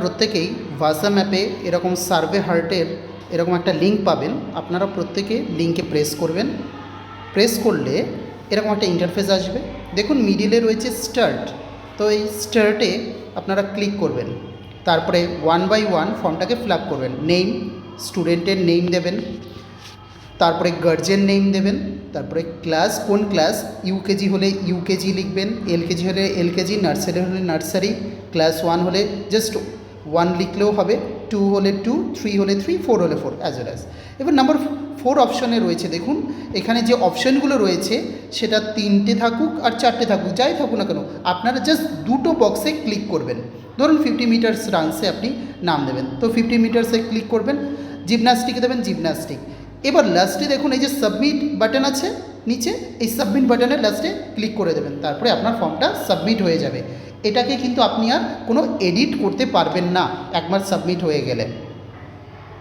প্রত্যেকেই হোয়াটসঅ্যাপ অ্যাপে এরকম সার্ভে হার্টের এরকম একটা লিঙ্ক পাবেন। আপনারা প্রত্যেকে লিঙ্কে প্রেস করবেন। প্রেস করলে এরকম একটা ইন্টারফেস আসবে। দেখুন মিডিলে রয়েছে স্টার্ট, তো এই স্টার্টে আপনারা ক্লিক করবেন। তারপরে 1 বাই 1 ফর্মটাকে ফিল আপ করবেন। নেম, স্টুডেন্টের নেম দেবেন, তারপরে গার্জেন নেম দেবেন, তারপরে ক্লাস, কোন ক্লাস, ইউকেজি হলে ইউকেজি লিখবেন, এলকেজি হলে এলকেজি, নার্সারি হলে নার্সারি, ক্লাস 1 হলে জাস্ট 1 লিখলেও হবে, 2 হলে 2, 3 হলে 3, 4 হলে 4 অ্যাজ ওয়েল অ্যাজ। এবার নাম্বার 4 অপশনে রয়েছে, দেখুন এখানে যে অপশানগুলো রয়েছে সেটা 3টে থাকুক আর 4টে থাকুক, যাই থাকুক না কেন, আপনারা জাস্ট দুটো বক্সে ক্লিক করবেন। ধরুন 50 মিটার্স রানসে আপনি নাম দেবেন, তো 50 মিটার্সে ক্লিক করবেন। জিমন্যাস্টিকে দেবেন জিমন্যাস্টিক। এবার লাস্টে দেখুন এই যে সাবমিট বাটন আছে নিচে, এই সাবমিট বাটনের লাস্টে ক্লিক করে দেবেন, তারপরে আপনার ফর্মটা সাবমিট হয়ে যাবে। এটাকে কিন্তু আপনি আর কোনো এডিট করতে পারবেন না একবার সাবমিট হয়ে গেলে।